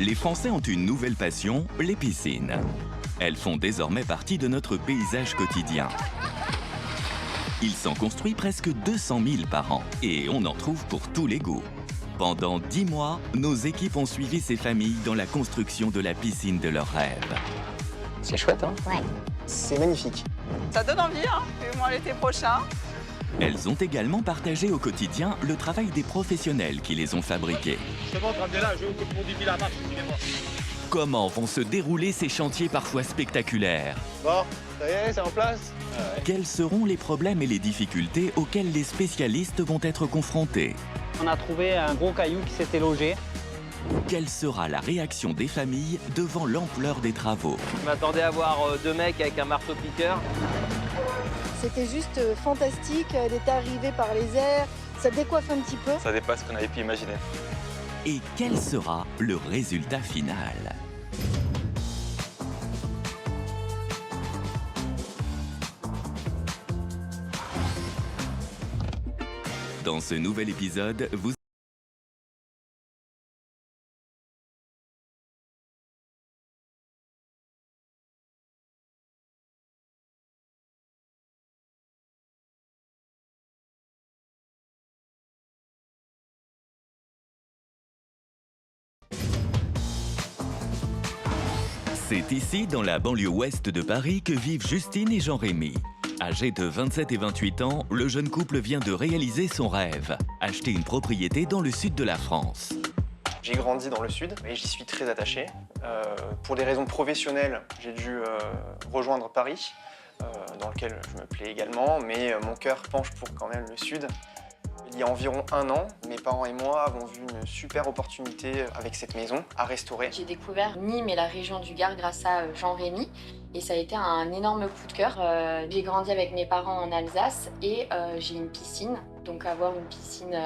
Les Français ont une nouvelle passion, les piscines. Elles font désormais partie de notre paysage quotidien. Il s'en construit presque 200 000 par an et on en trouve pour tous les goûts. Pendant 10 mois, nos équipes ont suivi ces familles dans la construction de la piscine de leurs rêves. C'est chouette, hein? Ouais. C'est magnifique. Ça donne envie, hein? Vivement l'été prochain. Elles ont également partagé au quotidien le travail des professionnels qui les ont fabriqués. Justement, ramenez là, je vous modifie la marche, suivez-moi. Comment vont se dérouler ces chantiers parfois spectaculaires? Bon, ça y est, c'est en place? Quels seront les problèmes et les difficultés auxquels les spécialistes vont être confrontés? On a trouvé un gros caillou qui s'était logé. Quelle sera la réaction des familles devant l'ampleur des travaux? Je m'attendais à voir deux mecs avec un marteau-piqueur. C'était juste fantastique, elle était arrivée par les airs, ça décoiffe un petit peu. Ça dépasse ce qu'on avait pu imaginer. Et quel sera le résultat final? Dans ce nouvel épisode, vous C'est ici, dans la banlieue ouest de Paris, que vivent Justine et Jean-Rémy. Âgés de 27 et 28 ans, le jeune couple vient de réaliser son rêve, acheter une propriété dans le sud de la France. J'ai grandi dans le sud et j'y suis très attaché. Pour des raisons professionnelles, j'ai dû rejoindre Paris, dans lequel je me plais également, mais mon cœur penche pour quand même le sud. Il y a environ 1 an, mes parents et moi avons vu une super opportunité avec cette maison à restaurer. J'ai découvert Nîmes et la région du Gard grâce à Jean-Rémy et ça a été un énorme coup de cœur. J'ai grandi avec mes parents en Alsace et j'ai une piscine. Donc avoir une piscine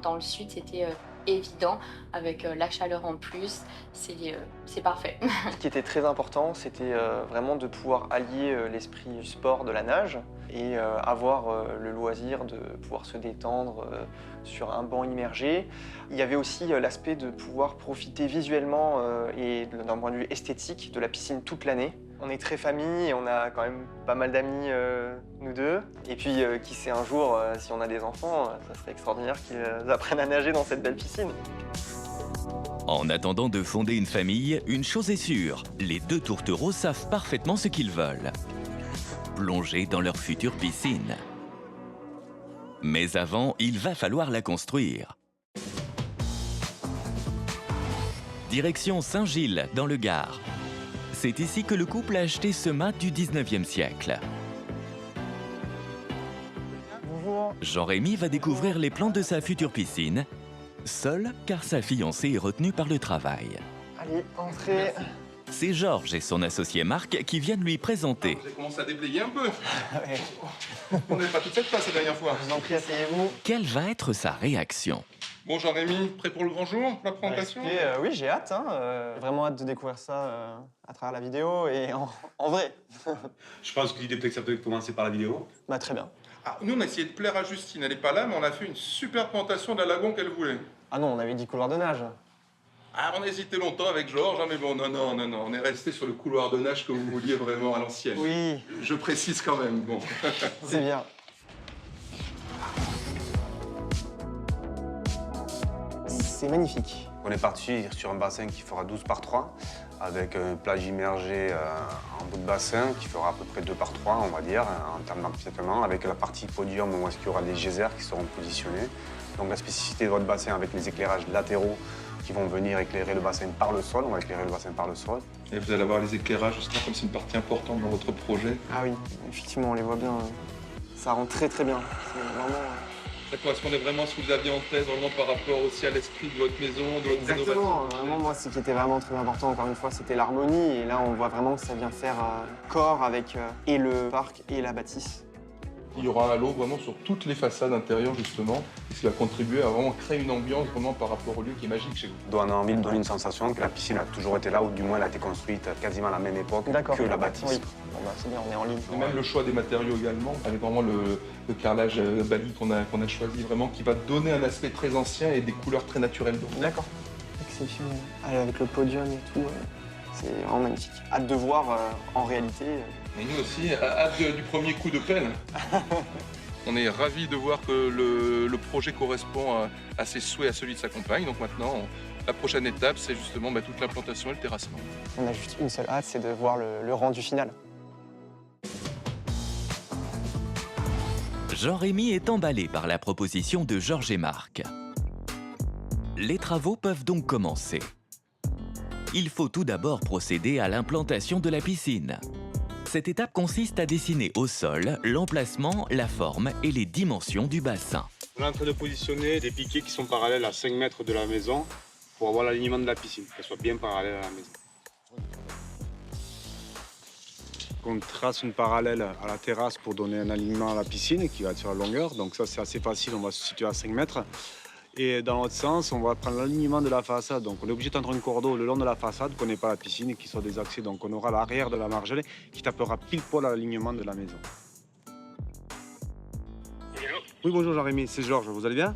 dans le sud, c'était évident avec la chaleur en plus. C'est parfait. Ce qui était très important, c'était vraiment de pouvoir allier l'esprit du sport, de la nage, et avoir le loisir de pouvoir se détendre sur un banc immergé. Il y avait aussi l'aspect de pouvoir profiter visuellement et d'un point de vue esthétique de la piscine toute l'année. On est très famille et on a quand même pas mal d'amis, nous deux. Et puis, qui sait, un jour, si on a des enfants, ça serait extraordinaire qu'ils apprennent à nager dans cette belle piscine. En attendant de fonder une famille, une chose est sûre, les deux tourtereaux savent parfaitement ce qu'ils veulent. Plonger dans leur future piscine. Mais avant, il va falloir la construire. Direction Saint-Gilles, dans le Gard. C'est ici que le couple a acheté ce mât du 19e siècle. Bonjour. Jean-Rémy va découvrir les plans de sa future piscine, seul car sa fiancée est retenue par le travail. Allez, entrez. C'est Georges et son associé Marc qui viennent lui présenter. J'ai commencé à déblayer un peu. Ouais. On n'avait pas toute cette place la dernière fois. Je vous en prie, asseyez-vous. Quelle va être sa réaction? Bon, Jean-Rémy, prêt pour le grand jour, la présentation? Oui, j'ai hâte. Vraiment hâte de découvrir ça à travers la vidéo et en vrai. Je pense que l'idée peut-être que ça peut commencer par la vidéo. Bah, très bien. Ah, nous, on a essayé de plaire à Justine. Elle n'est pas là, mais on a fait une super présentation de la lagon qu'elle voulait. Ah non, on avait dit couloir de nage. Ah, on a hésité longtemps avec Georges, hein, mais bon, non. On est resté sur le couloir de nage que vous vouliez vraiment à l'ancienne. Oui. Je précise quand même, bon. C'est bien. C'est magnifique. On est parti sur un bassin qui fera 12 par 3, avec une plage immergée en bout de bassin qui fera à peu près 2 par 3, on va dire, en termes d'empiètement, avec la partie podium où est-ce qu'il y aura des geysers qui seront positionnés. Donc la spécificité de votre bassin avec les éclairages latéraux qui vont venir éclairer le bassin par le sol. On va éclairer le bassin par le sol. Et vous allez avoir les éclairages, justement, comme c'est une partie importante dans votre projet. Ah oui, effectivement, on les voit bien. Ça rend très très bien. C'est vraiment... Ça correspondait vraiment à ce que vous aviez en tête, vraiment par rapport aussi à l'esprit de votre maison, de votre rénovation. Exactement. Vraiment, moi, ce qui était vraiment très important, encore une fois, c'était l'harmonie. Et là, on voit vraiment que ça vient faire corps avec et le parc et la bâtisse. Il y aura un halo vraiment sur toutes les façades intérieures, justement, ce qui va contribuer à vraiment créer une ambiance vraiment par rapport au lieu qui est magique chez vous. On a envie de donner une sensation que la piscine a toujours été là, ou du moins elle a été construite quasiment à la même époque que la bâtisse. Oui. Bon, bah, c'est bien, on est en ligne. Et même le choix des matériaux également, avec vraiment le carrelage Bali qu'on a choisi, vraiment, qui va donner un aspect très ancien et des couleurs très naturelles. D'accord. exceptionnel. Avec le podium et tout, c'est vraiment magnifique. Hâte de voir en réalité. Et nous aussi, hâte du premier coup de pelle. On est ravis de voir que le projet correspond à ses souhaits, à celui de sa compagne. Donc maintenant, la prochaine étape, c'est justement toute l'implantation et le terrassement. On a juste une seule hâte, c'est de voir le rendu final. Jean-Rémy est emballé par la proposition de Georges et Marc. Les travaux peuvent donc commencer. Il faut tout d'abord procéder à l'implantation de la piscine. Cette étape consiste à dessiner au sol l'emplacement, la forme et les dimensions du bassin. On est en train de positionner des piquets qui sont parallèles à 5 mètres de la maison pour avoir l'alignement de la piscine, qu'elle soit bien parallèle à la maison. On trace une parallèle à la terrasse pour donner un alignement à la piscine qui va être sur la longueur. Donc ça, c'est assez facile, on va se situer à 5 mètres. Et dans l'autre sens, on va prendre l'alignement de la façade. Donc on est obligé de tendre un cordeau le long de la façade qu'on n'ait pas la piscine et qui soit des accès. Donc on aura l'arrière de la margelle qui tapera pile poil à l'alignement de la maison. Hello. Oui, bonjour Jean-Rémy, c'est Georges, vous allez bien?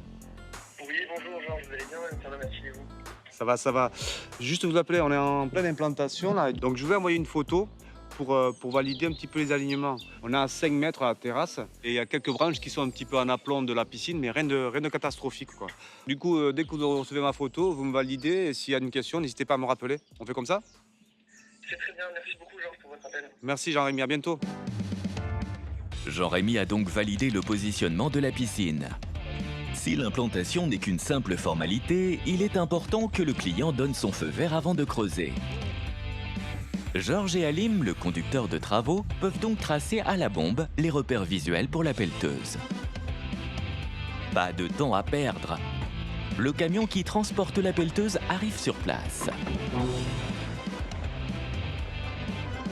Oui, bonjour Georges, vous allez bien? Ça va, merci et vous? Ça va, ça va. Juste vous appeler, on est en pleine implantation là. Donc je vais envoyer une photo pour valider un petit peu les alignements. On est à 5 mètres à la terrasse et il y a quelques branches qui sont un petit peu en aplomb de la piscine, mais rien de catastrophique, quoi. Du coup, dès que vous recevez ma photo, vous me validez et s'il y a une question, n'hésitez pas à me rappeler. On fait comme ça? C'est très bien, merci beaucoup Georges pour votre appel. Merci Jean-Rémy, à bientôt. Jean-Rémy a donc validé le positionnement de la piscine. Si l'implantation n'est qu'une simple formalité, il est important que le client donne son feu vert avant de creuser. Georges et Halim, le conducteur de travaux, peuvent donc tracer à la bombe les repères visuels pour la pelleteuse. Pas de temps à perdre. Le camion qui transporte la pelleteuse arrive sur place.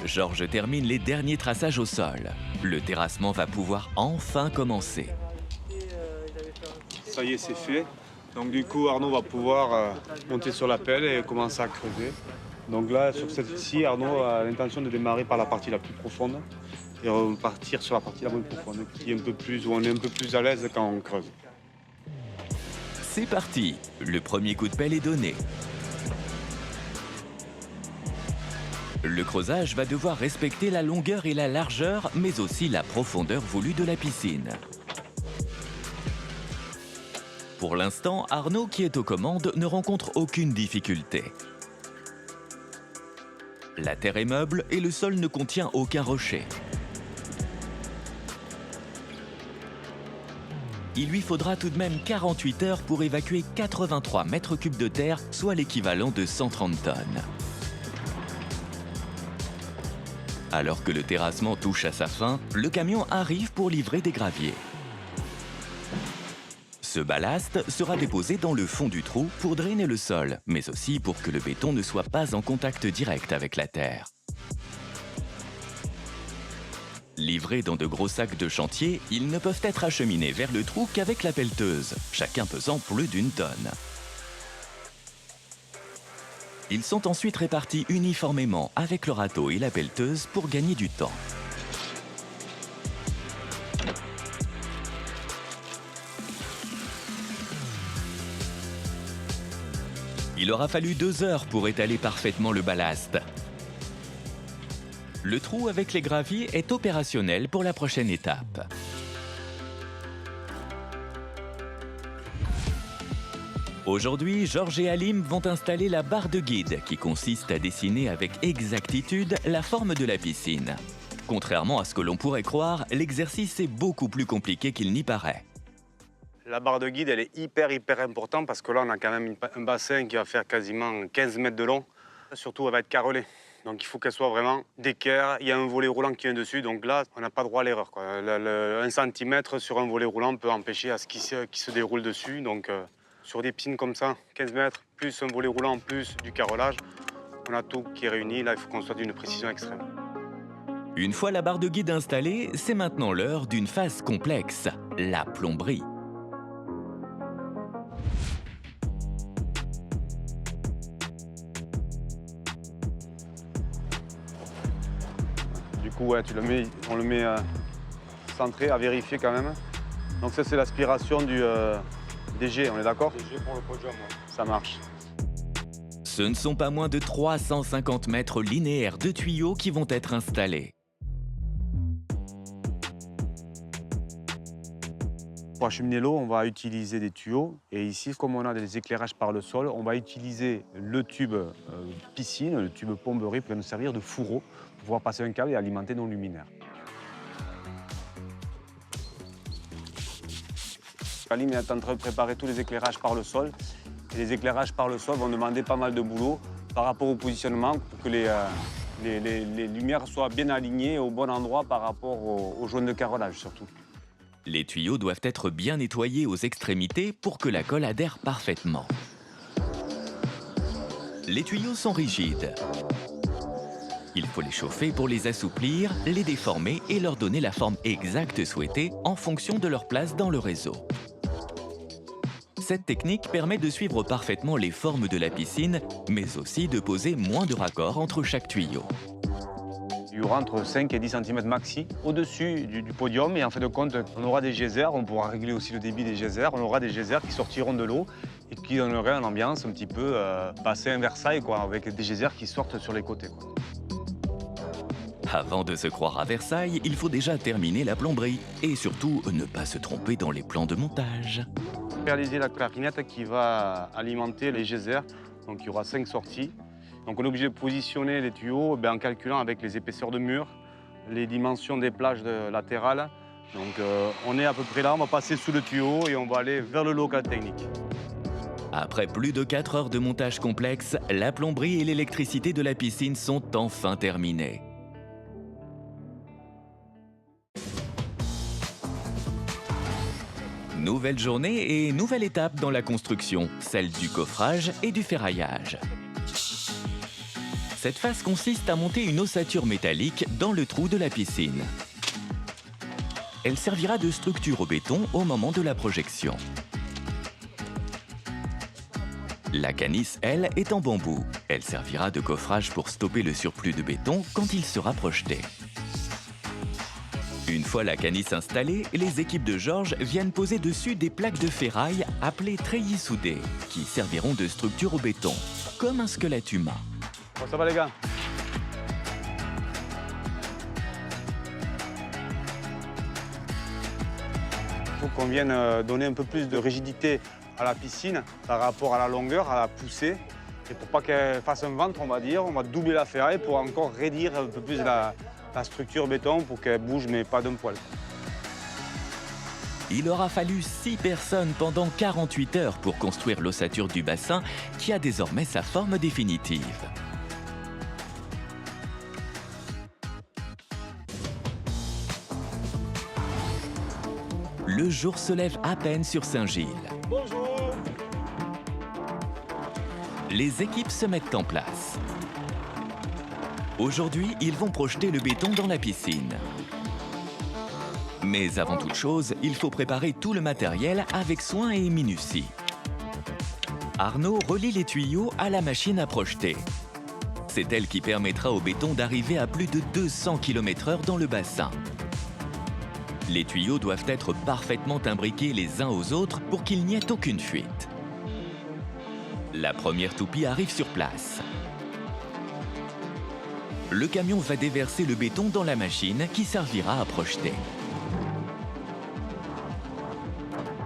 Georges termine les derniers traçages au sol. Le terrassement va pouvoir enfin commencer. Ça y est, c'est fait. Donc du coup, Arnaud va pouvoir monter sur la pelle et commencer à creuser. Donc là, sur cette-ci, Arnaud a l'intention de démarrer par la partie la plus profonde et repartir sur la partie la moins profonde, qui est un peu plus, où on est un peu plus à l'aise quand on creuse. C'est parti, le premier coup de pelle est donné. Le creusage va devoir respecter la longueur et la largeur, mais aussi la profondeur voulue de la piscine. Pour l'instant, Arnaud, qui est aux commandes, ne rencontre aucune difficulté. La terre est meuble et le sol ne contient aucun rocher. Il lui faudra tout de même 48 heures pour évacuer 83 mètres cubes de terre, soit l'équivalent de 130 tonnes. Alors que le terrassement touche à sa fin, le camion arrive pour livrer des graviers. Ce ballast sera déposé dans le fond du trou pour drainer le sol, mais aussi pour que le béton ne soit pas en contact direct avec la terre. Livrés dans de gros sacs de chantier, ils ne peuvent être acheminés vers le trou qu'avec la pelleteuse, chacun pesant plus d'1 tonne. Ils sont ensuite répartis uniformément avec le râteau et la pelleteuse pour gagner du temps. Il aura fallu 2 heures pour étaler parfaitement le ballast. Le trou avec les graviers est opérationnel pour la prochaine étape. Aujourd'hui, Georges et Halim vont installer la barre de guide qui consiste à dessiner avec exactitude la forme de la piscine. Contrairement à ce que l'on pourrait croire, l'exercice est beaucoup plus compliqué qu'il n'y paraît. La barre de guide, elle est hyper importante parce que là, on a quand même un bassin qui va faire quasiment 15 mètres de long. Surtout, elle va être carrelée. Donc, il faut qu'elle soit vraiment d'équerre. Il y a un volet roulant qui vient dessus. Donc là, on n'a pas droit à l'erreur. 1 centimètre sur un volet roulant peut empêcher à ce qui se déroule dessus. Donc, sur des piscines comme ça, 15 mètres, plus un volet roulant, plus du carrelage, on a tout qui est réuni. Là, il faut qu'on soit d'une précision extrême. Une fois la barre de guide installée, c'est maintenant l'heure d'une phase complexe, la plomberie. Du coup, ouais, on le met centré, à vérifier quand même. Donc ça, c'est l'aspiration des jets, on est d'accord? Des jets pour le podium, ouais. Ça marche. Ce ne sont pas moins de 350 mètres linéaires de tuyaux qui vont être installés. Pour acheminer l'eau, on va utiliser des tuyaux. Et ici, comme on a des éclairages par le sol, on va utiliser le tube piscine, le tube plomberie, pour nous servir de fourreau, pour pouvoir passer un câble et alimenter nos luminaires. Kalim est en train de préparer tous les éclairages par le sol. Et les éclairages par le sol vont demander pas mal de boulot par rapport au positionnement pour que les lumières soient bien alignées au bon endroit par rapport aux joints de carrelage surtout. Les tuyaux doivent être bien nettoyés aux extrémités pour que la colle adhère parfaitement. Les tuyaux sont rigides. Il faut les chauffer pour les assouplir, les déformer et leur donner la forme exacte souhaitée en fonction de leur place dans le réseau. Cette technique permet de suivre parfaitement les formes de la piscine, mais aussi de poser moins de raccords entre chaque tuyau. Il y aura entre 5 et 10 cm maxi au-dessus du podium et en fin de compte, on aura des geysers, on pourra régler aussi le débit des geysers, on aura des geysers qui sortiront de l'eau et qui donneraient une ambiance un petit peu bassin Versailles, quoi, avec des geysers qui sortent sur les côtés, quoi. Avant de se croire à Versailles, il faut déjà terminer la plomberie et surtout ne pas se tromper dans les plans de montage. Réaliser la clarinette qui va alimenter les geysers, donc il y aura 5 sorties. Donc on est obligé de positionner les tuyaux en calculant avec les épaisseurs de mur, les dimensions des plages latérales. Donc on est à peu près là, on va passer sous le tuyau et on va aller vers le local technique. Après plus de 4 heures de montage complexe, la plomberie et l'électricité de la piscine sont enfin terminées. Nouvelle journée et nouvelle étape dans la construction, celle du coffrage et du ferraillage. Cette phase consiste à monter une ossature métallique dans le trou de la piscine. Elle servira de structure au béton au moment de la projection. La canisse, elle, est en bambou. Elle servira de coffrage pour stopper le surplus de béton quand il sera projeté. Une fois la canisse installée, les équipes de Georges viennent poser dessus des plaques de ferraille appelées treillis soudés, qui serviront de structure au béton, comme un squelette humain. Bon, ça va les gars? Il faut qu'on vienne donner un peu plus de rigidité à la piscine par rapport à la longueur, à la poussée. Et pour pas qu'elle fasse un ventre, on va dire, on va doubler la ferraille pour encore raidir un peu plus la structure béton pour qu'elle bouge, mais pas d'un poil. Il aura fallu 6 personnes pendant 48 heures pour construire l'ossature du bassin qui a désormais sa forme définitive. Le jour se lève à peine sur Saint-Gilles. Bonjour. Les équipes se mettent en place. Aujourd'hui, ils vont projeter le béton dans la piscine. Mais avant toute chose, il faut préparer tout le matériel avec soin et minutie. Arnaud relie les tuyaux à la machine à projeter. C'est elle qui permettra au béton d'arriver à plus de 200 km/h dans le bassin. Les tuyaux doivent être parfaitement imbriqués les uns aux autres pour qu'il n'y ait aucune fuite. La première toupie arrive sur place. Le camion va déverser le béton dans la machine qui servira à projeter.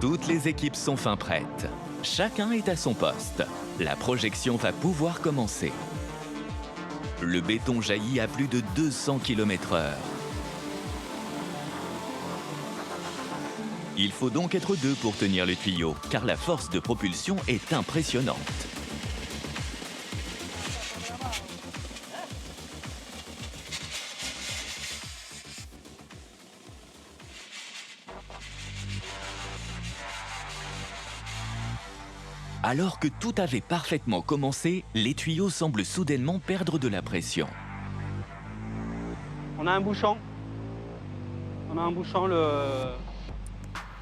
Toutes les équipes sont fin prêtes. Chacun est à son poste. La projection va pouvoir commencer. Le béton jaillit à plus de 200 km/h. Il faut donc être deux pour tenir le tuyau, car la force de propulsion est impressionnante. Alors que tout avait parfaitement commencé, les tuyaux semblent soudainement perdre de la pression. On a un bouchon.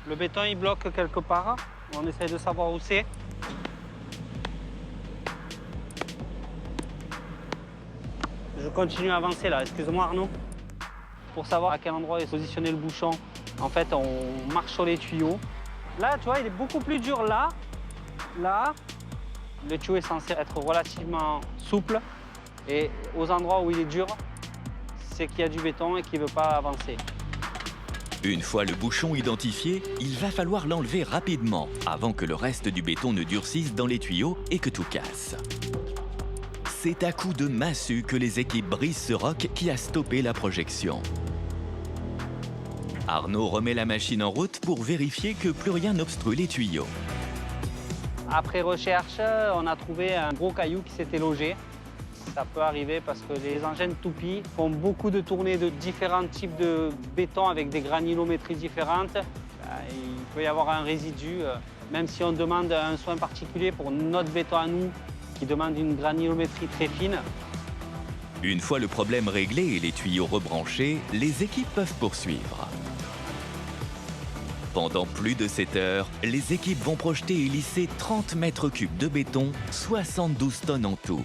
Le béton, il bloque quelque part. On essaye de savoir où c'est. Je continue à avancer là. Excuse-moi Arnaud. Pour savoir à quel endroit est positionné le bouchon, en fait, on marche sur les tuyaux. Là, tu vois, il est beaucoup plus dur là. Là, Le tuyau est censé être relativement souple et aux endroits où il est dur, c'est qu'il y a du béton et qu'il ne veut pas avancer. Une fois le bouchon identifié, il va falloir l'enlever rapidement avant que le reste du béton ne durcisse dans les tuyaux et que tout casse. C'est à coups de massue que les équipes brisent ce roc qui a stoppé la projection. Arnaud remet la machine en route pour vérifier que plus rien n'obstrue les tuyaux. Après recherche, on a trouvé un gros caillou qui s'était logé. Ça peut arriver parce que les engins toupies font beaucoup de tournées de différents types de béton avec des granulométries différentes. Il peut y avoir un résidu, même si on demande un soin particulier pour notre béton à nous, qui demande une granulométrie très fine. Une fois le problème réglé et les tuyaux rebranchés, les équipes peuvent poursuivre. Pendant plus de 7 heures, les équipes vont projeter et lisser 30 mètres cubes de béton, 72 tonnes en tout.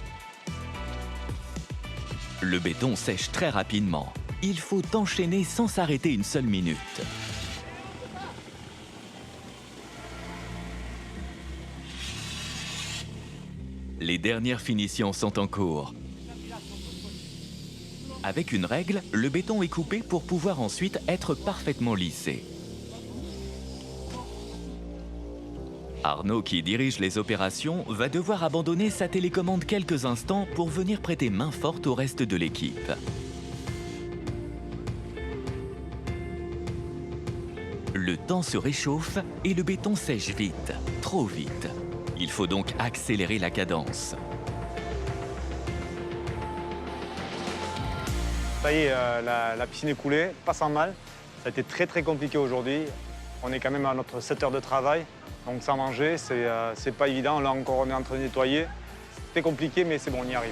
Le béton sèche très rapidement. Il faut enchaîner sans s'arrêter une seule minute. Les dernières finitions sont en cours. Avec une règle, le béton est coupé pour pouvoir ensuite être parfaitement lissé. Arnaud, qui dirige les opérations, va devoir abandonner sa télécommande quelques instants pour venir prêter main forte au reste de l'équipe. Le temps se réchauffe et le béton sèche vite, trop vite. Il faut donc accélérer la cadence. Ça y est, la piscine est coulée, pas sans mal. Ça a été très compliqué aujourd'hui. On est quand même à notre 7 heures de travail. Donc sans manger, c'est pas évident. Là encore, on est en train de nettoyer. C'était compliqué, mais c'est bon, on y arrive.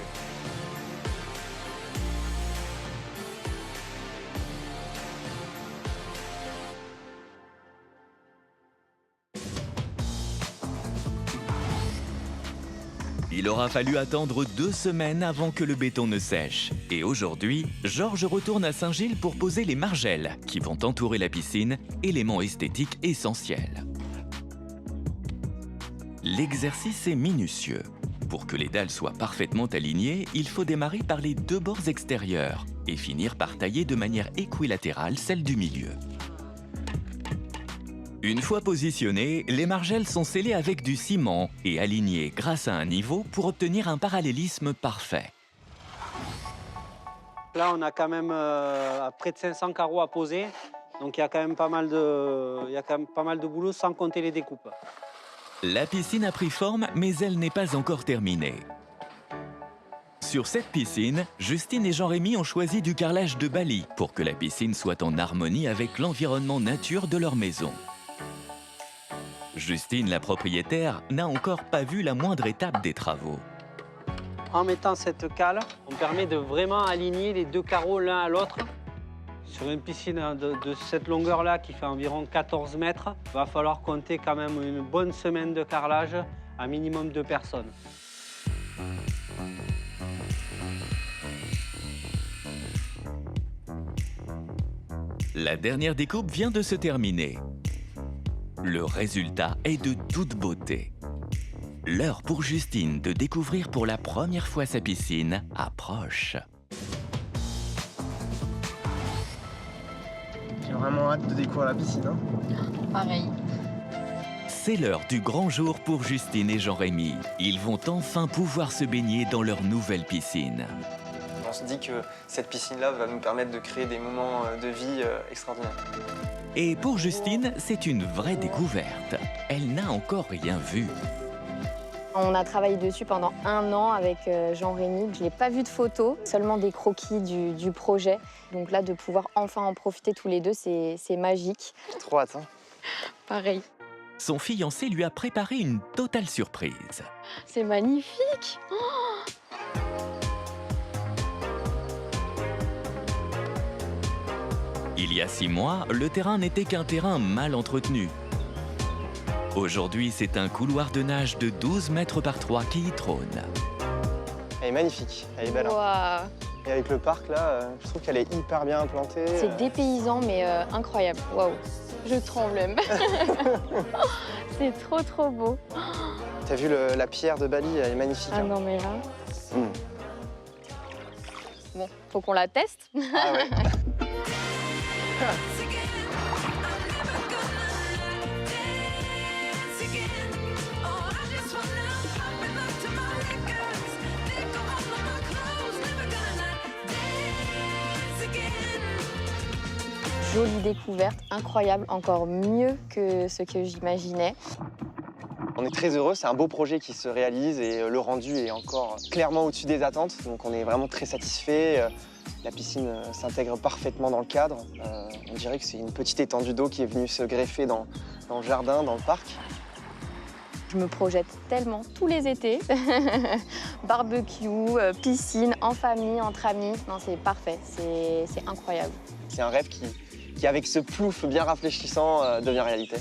Il aura fallu attendre 2 semaines avant que le béton ne sèche. Et aujourd'hui, Georges retourne à Saint-Gilles pour poser les margelles qui vont entourer la piscine, élément esthétique essentiel. L'exercice est minutieux. Pour que les dalles soient parfaitement alignées, il faut démarrer par les 2 bords extérieurs et finir par tailler de manière équilatérale celle du milieu. Une fois positionnées, les margelles sont scellées avec du ciment et alignées grâce à un niveau pour obtenir un parallélisme parfait. Là, on a quand même près de 500 carreaux à poser, donc il y a quand même pas mal de boulot sans compter les découpes. La piscine a pris forme, mais elle n'est pas encore terminée. Sur cette piscine, Justine et Jean-Rémy ont choisi du carrelage de Bali pour que la piscine soit en harmonie avec l'environnement nature de leur maison. Justine, la propriétaire, n'a encore pas vu la moindre étape des travaux. En mettant cette cale, on permet de vraiment aligner les 2 carreaux l'un à l'autre. Sur une piscine de cette longueur-là, qui fait environ 14 mètres, il va falloir compter quand même une bonne semaine de carrelage, à minimum 2 personnes. La dernière découpe vient de se terminer. Le résultat est de toute beauté. L'heure pour Justine de découvrir pour la première fois sa piscine approche. J'ai vraiment hâte de découvrir la piscine. Hein. Pareil. C'est l'heure du grand jour pour Justine et Jean-Rémy. Ils vont enfin pouvoir se baigner dans leur nouvelle piscine. On se dit que cette piscine-là va nous permettre de créer des moments de vie extraordinaires. Et pour Justine, c'est une vraie découverte. Elle n'a encore rien vu. On a travaillé dessus pendant 1 an avec Jean-Rémy. Je n'ai pas vu de photos, seulement des croquis du projet. Donc là, de pouvoir enfin en profiter tous les deux, c'est magique. J'ai trop hâte. Hein. Pareil. Son fiancé lui a préparé une totale surprise. C'est magnifique. Il y a 6 mois, le terrain n'était qu'un terrain mal entretenu. Aujourd'hui, c'est un couloir de nage de 12 mètres par 3 qui y trône. Elle est magnifique, elle est belle. Hein. Wow. Et avec le parc, là, je trouve qu'elle est hyper bien implantée. C'est dépaysant, mais incroyable. Waouh. Je tremble même. C'est trop beau. T'as vu la pierre de Bali, elle est magnifique. Ah hein. non, mais là... Mm. Bon, faut qu'on la teste. Ah ouais. Jolie découverte, incroyable, encore mieux que ce que j'imaginais. On est très heureux, c'est un beau projet qui se réalise et le rendu est encore clairement au-dessus des attentes. Donc on est vraiment très satisfait. La piscine s'intègre parfaitement dans le cadre. On dirait que c'est une petite étendue d'eau qui est venue se greffer dans le jardin, dans le parc. Je me projette tellement tous les étés. Barbecue, piscine, en famille, entre amis. Non, c'est parfait, c'est incroyable. C'est un rêve qui, avec ce plouf bien rafraîchissant, devient réalité.